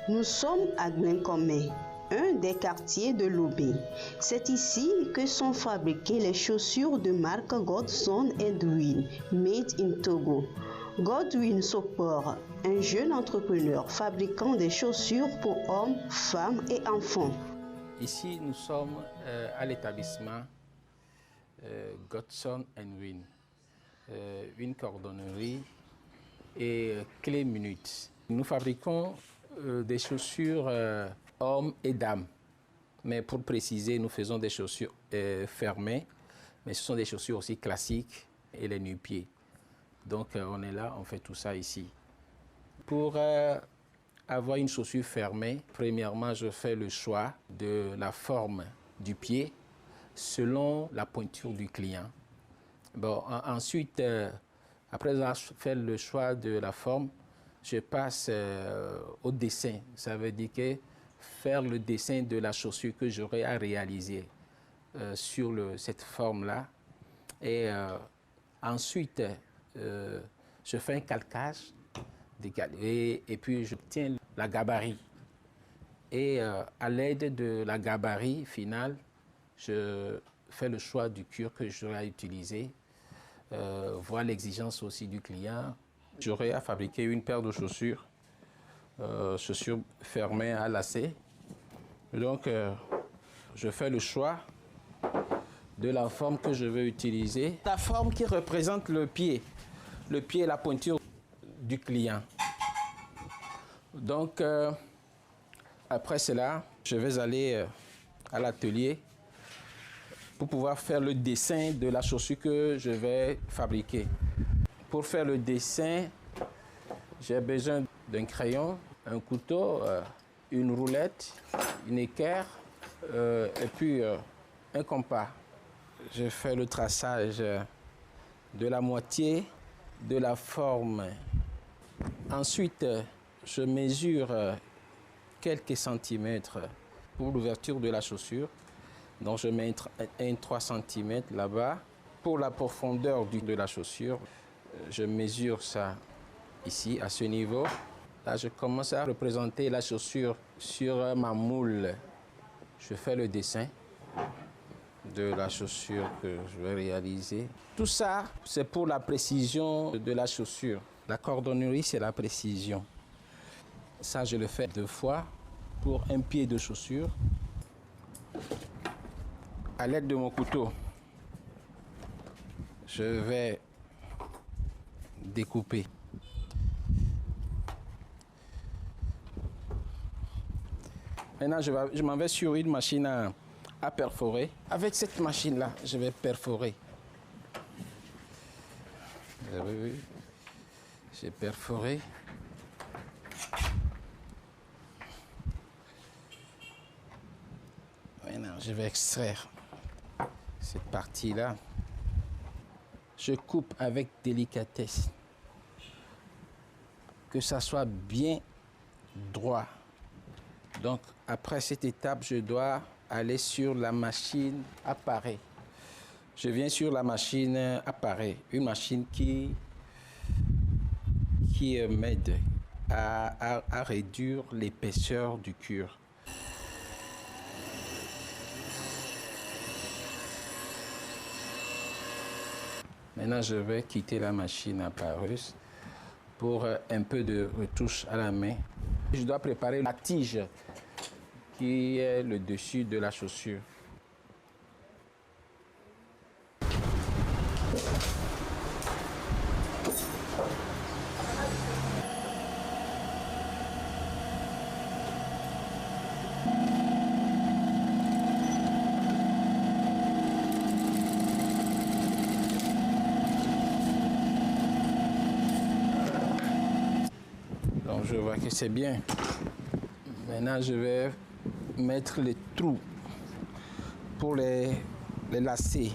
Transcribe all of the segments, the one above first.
Nous sommes à Glencomet, un des quartiers de Lobé. C'est ici que sont fabriquées les chaussures de marque Godson & Win, made in Togo. Godwin Sopor, un jeune entrepreneur fabricant des chaussures pour hommes, femmes et enfants. Ici, nous sommes à l'établissement Godson & Win, une cordonnerie et clé minute. Nous fabriquons des chaussures hommes et dames. Mais pour préciser, nous faisons des chaussures fermées, mais ce sont des chaussures aussi classiques et les nu-pieds. Donc on est là, on fait tout ça ici. Pour avoir une chaussure fermée, premièrement, je fais le choix de la forme du pied selon la pointure du client. Bon, ensuite, après avoir fait le choix de la forme, je passe au dessin. Ça veut dire que faire le dessin de la chaussure que j'aurai à réaliser sur cette forme-là. Et ensuite, je fais un calcage et puis j'obtiens la gabarit. Et à l'aide de la gabarit finale, je fais le choix du cuir que j'aurai à utiliser, voir l'exigence aussi du client. J'aurai à fabriquer une paire de chaussures, chaussures fermées à lacets. Donc, je fais le choix de la forme que je veux utiliser. La forme qui représente le pied et la pointure du client. Donc, après cela, je vais aller à l'atelier pour pouvoir faire le dessin de la chaussure que je vais fabriquer. Pour faire le dessin, j'ai besoin d'un crayon, un couteau, une roulette, une équerre et puis un compas. Je fais le traçage de la moitié de la forme. Ensuite, je mesure quelques centimètres pour l'ouverture de la chaussure. Donc je mets un 3 cm là-bas. Pour la profondeur de la chaussure, je mesure ça ici, à ce niveau. Là, je commence à représenter la chaussure sur ma moule. Je fais le dessin de la chaussure que je vais réaliser. Tout ça, c'est pour la précision de la chaussure. La cordonnerie, c'est la précision. Ça, je le fais 2 fois pour un pied de chaussure. À l'aide de mon couteau, je vais découper. Maintenant, je m'en vais sur une machine à perforer. Avec cette machine-là, je vais perforer. Vous avez vu? J'ai perforé. Maintenant, je vais extraire cette partie-là. Je coupe avec délicatesse. Que ça soit bien droit. Donc, après cette étape, je dois aller sur la machine appareil. Je viens sur la machine appareil, une machine qui m'aide à réduire l'épaisseur du cuir. Maintenant, je vais quitter la machine appareil pour un peu de retouche à la main. Je dois préparer la tige qui est le dessus de la chaussure. Donc je vois que c'est bien. Maintenant, je vais mettre les trous pour les lacets.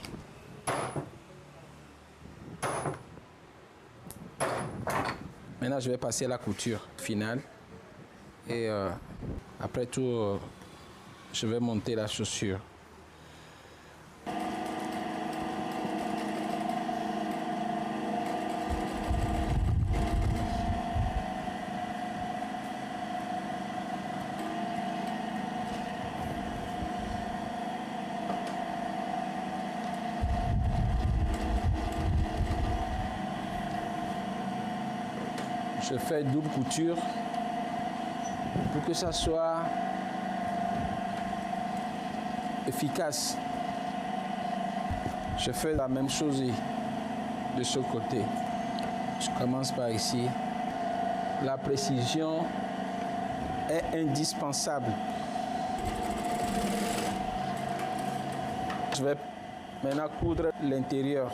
Maintenant, je vais passer à la couture finale. Et après tout, je vais monter la chaussure. je fais double couture pour que ça soit efficace. Je fais la même chose de ce côté. Je commence par ici. La précision est indispensable. Je vais maintenant coudre l'intérieur.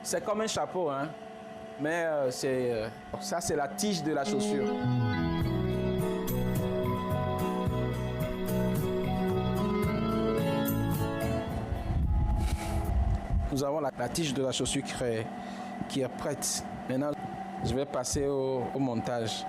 C'est comme un chapeau, hein? Mais ça, c'est la tige de la chaussure. Nous avons la tige de la chaussure qui est prête. Maintenant, je vais passer au montage.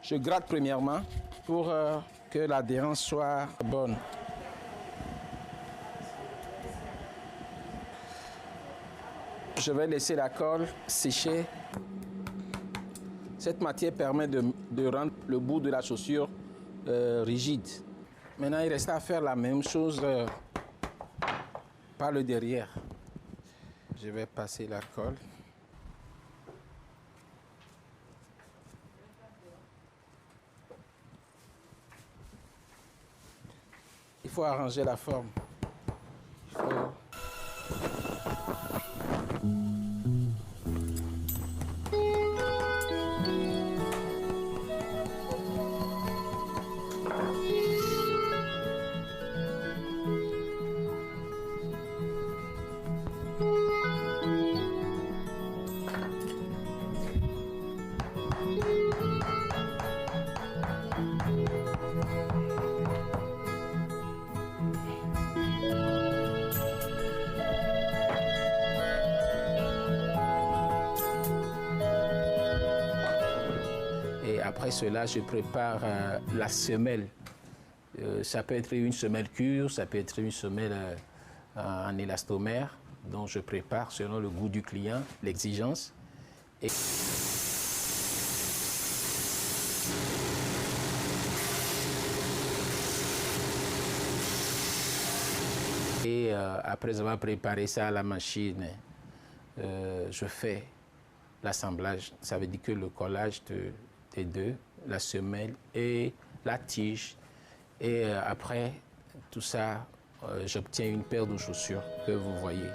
Je gratte premièrement pour que l'adhérence soit bonne. Je vais laisser la colle sécher. Cette matière permet de rendre le bout de la chaussure rigide. Maintenant, il reste à faire la même chose par le derrière. Je vais passer la colle. Il faut arranger la forme. Après cela, je prépare la semelle. Ça peut être une semelle cure, ça peut être une semelle en élastomère, dont je prépare selon le goût du client, l'exigence. Et après avoir préparé ça à la machine, je fais l'assemblage. Ça veut dire que le collage des deux, la semelle et la tige. Et après tout ça, j'obtiens une paire de chaussures que vous voyez.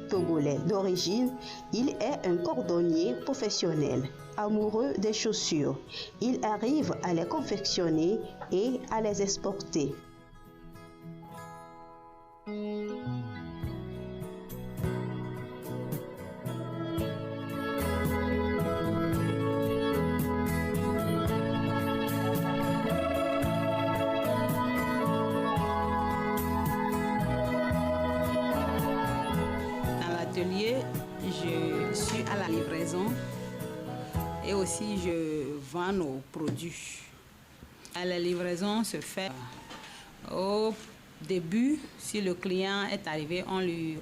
Togolais d'origine, il est un cordonnier professionnel, amoureux des chaussures. Il arrive à les confectionner et à les exporter. Je suis à la livraison et aussi je vends nos produits. La livraison se fait au début. Si le client est arrivé, on lui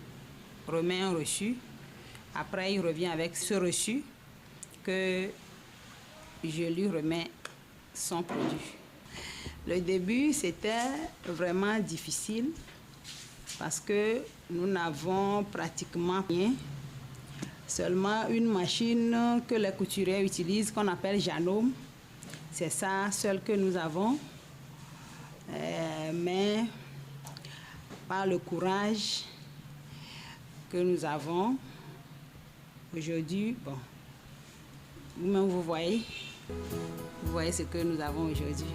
remet un reçu. Après, il revient avec ce reçu que je lui remets son produit. Le début, c'était vraiment difficile parce que nous n'avons pratiquement rien. Seulement une machine que les couturiers utilisent, qu'on appelle Janome. C'est ça seul que nous avons. Mais par le courage que nous avons, aujourd'hui, bon, vous-même vous voyez ce que nous avons aujourd'hui.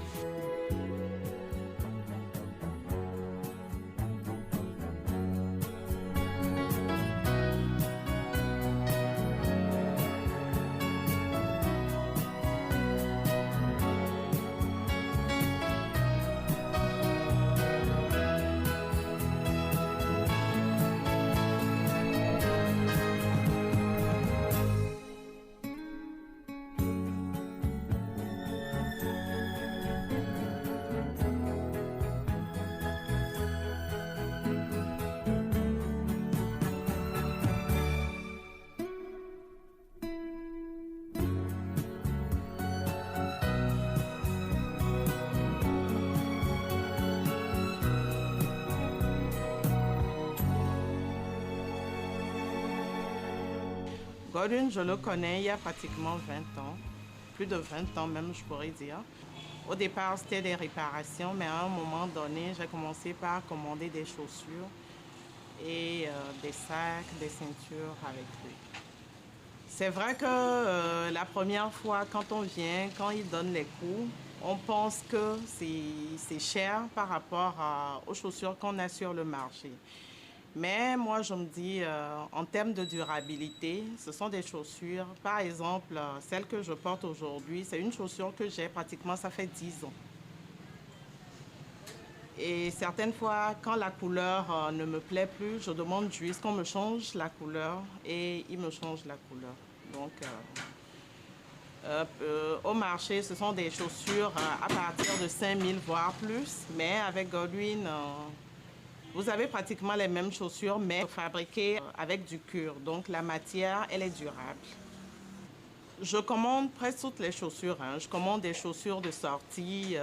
Godwin, je le connais il y a pratiquement 20 ans, plus de 20 ans même, je pourrais dire. Au départ, c'était des réparations, mais à un moment donné, j'ai commencé par commander des chaussures et des sacs, des ceintures avec lui. C'est vrai que la première fois, quand on vient, quand il donne les coûts, on pense que c'est cher par rapport aux chaussures qu'on a sur le marché. Mais moi, je me dis, en termes de durabilité, ce sont des chaussures. Par exemple, celle que je porte aujourd'hui, c'est une chaussure que j'ai pratiquement, ça fait 10 ans. Et certaines fois, quand la couleur ne me plaît plus, je demande juste qu'on me change la couleur et il me change la couleur. Donc, au marché, ce sont des chaussures à partir de 5 000 voire plus. Mais avec Godwin, vous avez pratiquement les mêmes chaussures, mais fabriquées avec du cuir. Donc, la matière, elle est durable. Je commande presque toutes les chaussures. Je commande des chaussures de sortie,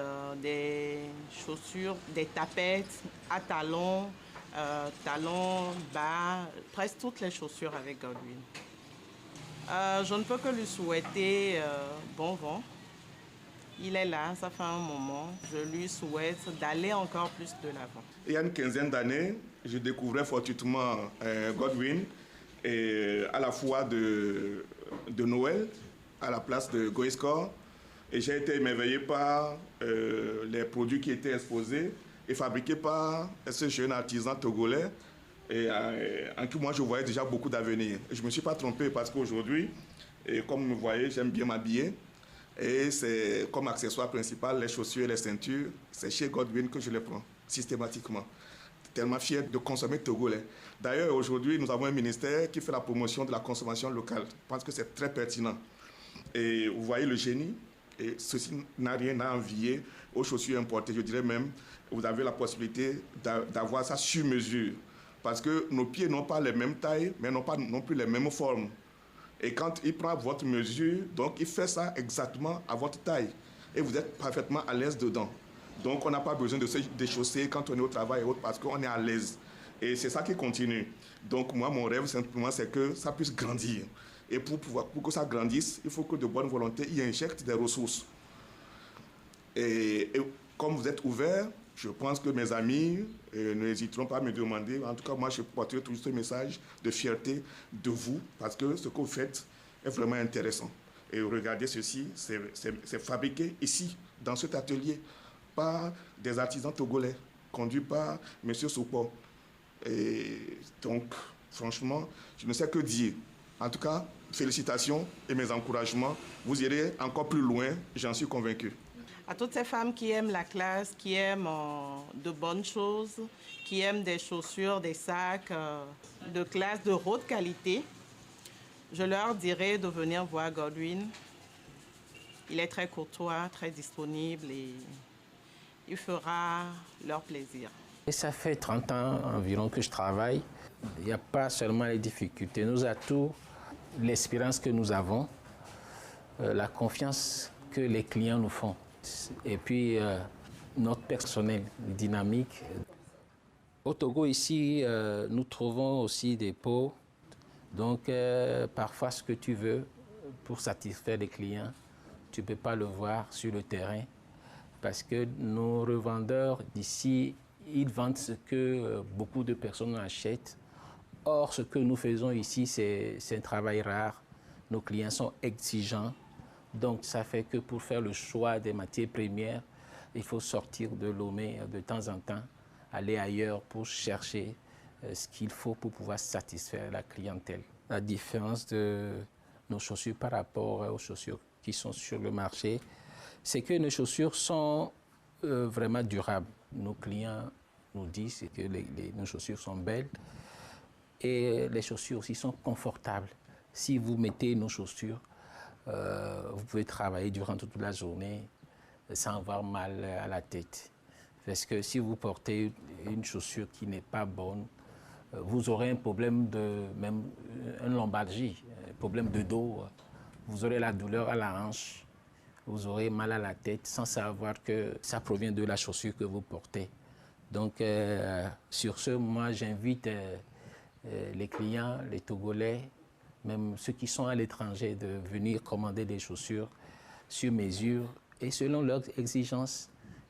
des chaussures, des tapettes à talons, talons bas, presque toutes les chaussures avec Godwin. Je ne peux que lui souhaiter bon vent. Il est là, ça fait un moment. Je lui souhaite d'aller encore plus de l'avant. Il y a une quinzaine d'années, je découvrais fortuitement Godwin à la foire de Noël, à la place de Goiscore. Et j'ai été émerveillé par les produits qui étaient exposés et fabriqués par ce jeune artisan togolais. Et en qui moi je voyais déjà beaucoup d'avenir. Je ne me suis pas trompé parce qu'aujourd'hui, comme vous voyez, j'aime bien m'habiller. Et c'est comme accessoire principal, les chaussures et les ceintures. C'est chez Godwin que je les prends systématiquement. Tellement fier de consommer togolais. D'ailleurs, aujourd'hui, nous avons un ministère qui fait la promotion de la consommation locale. Je pense que c'est très pertinent. Et vous voyez le génie. Et ceci n'a rien à envier aux chaussures importées. Je dirais même, vous avez la possibilité d'avoir ça sur mesure. Parce que nos pieds n'ont pas les mêmes tailles, mais n'ont pas non plus les mêmes formes. Et quand il prend votre mesure, donc il fait ça exactement à votre taille. Et vous êtes parfaitement à l'aise dedans. Donc on n'a pas besoin de se déchausser quand on est au travail et autres parce qu'on est à l'aise. Et c'est ça qui continue. Donc moi, mon rêve simplement, c'est que ça puisse grandir. Et pour que ça grandisse, il faut que de bonne volonté y injecte des ressources. Et comme vous êtes ouvert, je pense que mes amis n'hésiteront pas à me demander. En tout cas, moi, je porterai toujours ce message de fierté de vous, parce que ce que vous faites est vraiment intéressant. Et regardez ceci, c'est fabriqué ici, dans cet atelier, par des artisans togolais, conduits par M. Soupo. Et donc, franchement, je ne sais que dire. En tout cas, félicitations et mes encouragements. Vous irez encore plus loin, j'en suis convaincu. À toutes ces femmes qui aiment la classe, qui aiment de bonnes choses, qui aiment des chaussures, des sacs de classe, de haute qualité, je leur dirais de venir voir Godwin. Il est très courtois, très disponible et il fera leur plaisir. Et ça fait 30 ans environ que je travaille. Il n'y a pas seulement les difficultés, nos atouts, l'expérience que nous avons, la confiance que les clients nous font. Et puis, notre personnel dynamique. Au Togo, ici, nous trouvons aussi des pots. Donc, parfois, ce que tu veux pour satisfaire les clients, tu ne peux pas le voir sur le terrain. Parce que nos revendeurs d'ici, ils vendent ce que beaucoup de personnes achètent. Or, ce que nous faisons ici, c'est un travail rare. Nos clients sont exigeants. Donc, ça fait que pour faire le choix des matières premières, il faut sortir de Lomé de temps en temps, aller ailleurs pour chercher ce qu'il faut pour pouvoir satisfaire la clientèle. La différence de nos chaussures par rapport aux chaussures qui sont sur le marché, c'est que nos chaussures sont vraiment durables. Nos clients nous disent que nos chaussures sont belles et les chaussures aussi sont confortables. Si vous mettez nos chaussures, vous pouvez travailler durant toute la journée sans avoir mal à la tête. Parce que si vous portez une chaussure qui n'est pas bonne, vous aurez un problème même une lombalgie, un problème de dos. Vous aurez la douleur à la hanche, vous aurez mal à la tête sans savoir que ça provient de la chaussure que vous portez. Donc, sur ce, moi, j'invite les clients, les Togolais, même ceux qui sont à l'étranger, de venir commander des chaussures sur mesure. Et selon leurs exigences,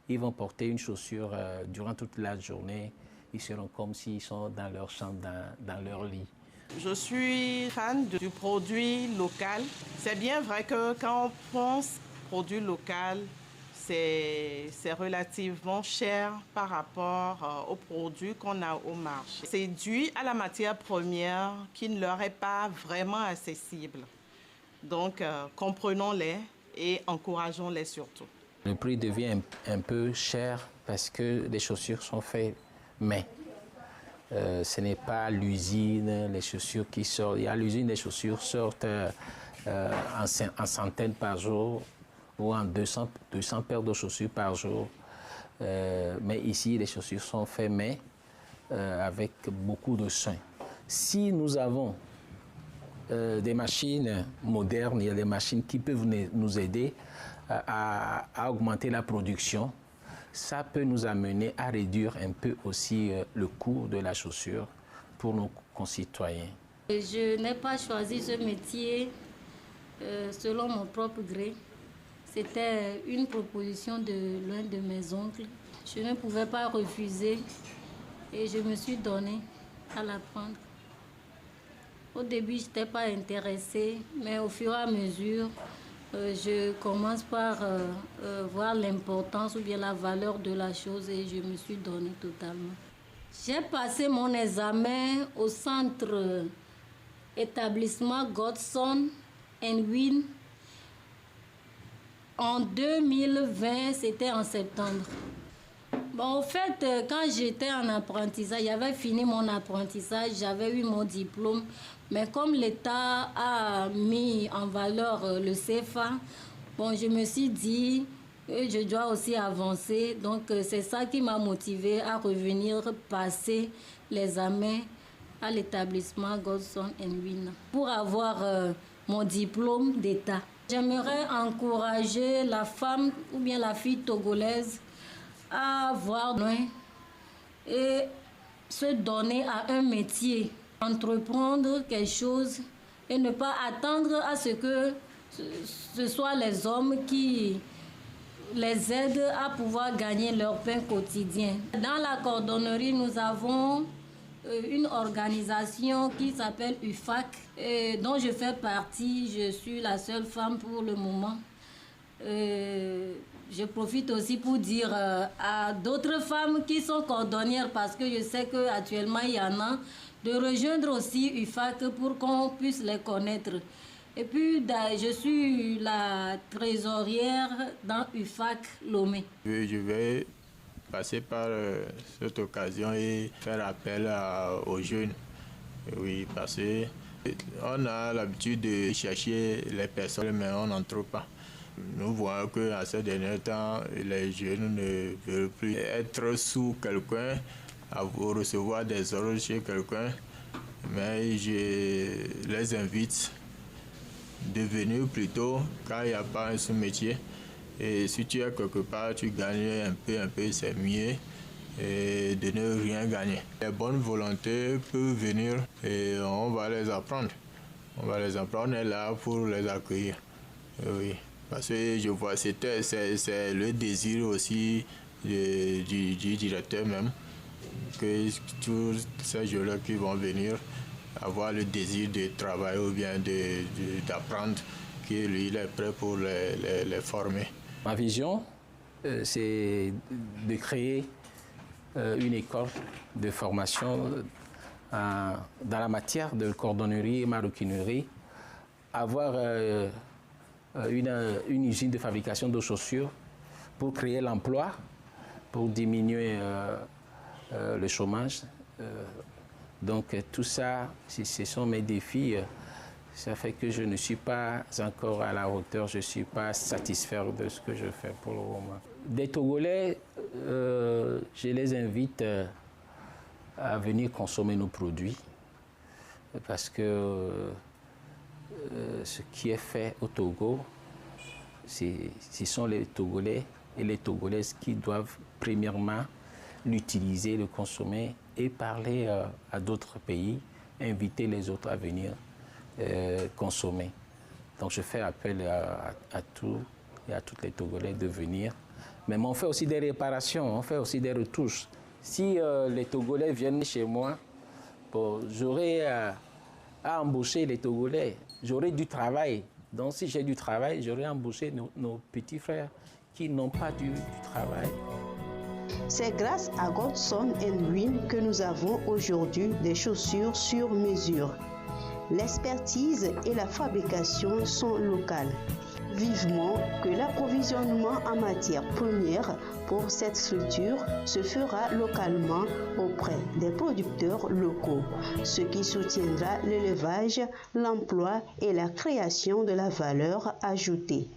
ils vont porter une chaussure durant toute la journée. Ils seront comme s'ils sont dans leur chambre, dans leur lit. Je suis fan du produit local. C'est bien vrai que quand on pense produit local, c'est relativement cher par rapport aux produits qu'on a au marché. C'est dû à la matière première qui ne leur est pas vraiment accessible. Donc, comprenons-les et encourageons-les surtout. Le prix devient un peu cher parce que les chaussures sont faites main. Ce n'est pas l'usine, les chaussures qui sortent. À l'usine, les chaussures sortent en centaines par jour ou en 200 paires de chaussures par jour. Mais ici, les chaussures sont faites main avec beaucoup de soin. Si nous avons des machines modernes, il y a des machines qui peuvent nous aider à augmenter la production. Ça peut nous amener à réduire un peu aussi le coût de la chaussure pour nos concitoyens. Je n'ai pas choisi ce métier selon mon propre gré. C'était une proposition de l'un de mes oncles. Je ne pouvais pas refuser et je me suis donnée à l'apprendre. Au début, je n'étais pas intéressée, mais au fur et à mesure, je commence par voir l'importance ou bien la valeur de la chose et je me suis donnée totalement. J'ai passé mon examen au centre établissement Godson and Win en 2020, c'était en septembre. Bon, au fait, quand j'étais en apprentissage, j'avais fini mon apprentissage, j'avais eu mon diplôme. Mais comme l'État a mis en valeur le CFA, bon, je me suis dit que je dois aussi avancer. Donc, c'est ça qui m'a motivée à revenir passer l'examen à l'établissement Godson & Win pour avoir mon diplôme d'État. J'aimerais encourager la femme ou bien la fille togolaise à voir loin et se donner à un métier, entreprendre quelque chose et ne pas attendre à ce que ce soit les hommes qui les aident à pouvoir gagner leur pain quotidien. Dans la cordonnerie, nous avons une organisation qui s'appelle UFAC, dont je fais partie. Je suis la seule femme pour le moment. Je profite aussi pour dire à d'autres femmes qui sont cordonnières, parce que je sais qu'actuellement il y en a, de rejoindre aussi UFAC pour qu'on puisse les connaître. Et puis je suis la trésorière dans UFAC Lomé. Je vais passer par cette occasion et faire appel aux jeunes. Oui, parce qu'on a l'habitude de chercher les personnes, mais on n'en trouve pas. Nous voyons qu'à ces derniers temps, les jeunes ne veulent plus être sous quelqu'un, recevoir des ordres chez quelqu'un, mais je les invite de venir plutôt car il n'y a pas un sous-métier. Et si tu es quelque part, tu gagnes un peu, c'est mieux et de ne rien gagner. Les bonnes volontés peuvent venir et on va les apprendre. On est là pour les accueillir. Oui. Parce que je vois, c'est le désir aussi du directeur même, que tous ces jeunes qui vont venir avoir le désir de travailler ou bien d'apprendre, que lui il est prêt pour les former. Ma vision, c'est de créer une école de formation dans la matière de cordonnerie et maroquinerie, avoir une usine de fabrication de chaussures pour créer l'emploi, pour diminuer le chômage. Donc tout ça, ce sont mes défis. Ça fait que je ne suis pas encore à la hauteur, je ne suis pas satisfait de ce que je fais pour le moment. Des Togolais, je les invite à venir consommer nos produits parce que ce qui est fait au Togo, ce sont les Togolais et les Togolaises qui doivent premièrement l'utiliser, le consommer et parler à d'autres pays, inviter les autres à venir consommer. Donc je fais appel à tous et à toutes les Togolais de venir. Mais on fait aussi des réparations, on fait aussi des retouches. Si les Togolais viennent chez moi, bon, j'aurai à embaucher les Togolais, j'aurai du travail. Donc si j'ai du travail, j'aurai embauché nos petits frères qui n'ont pas du travail. C'est grâce à Godson & Win que nous avons aujourd'hui des chaussures sur mesure. L'expertise et la fabrication sont locales. Vivement que l'approvisionnement en matières premières pour cette structure se fera localement auprès des producteurs locaux, ce qui soutiendra l'élevage, l'emploi et la création de la valeur ajoutée.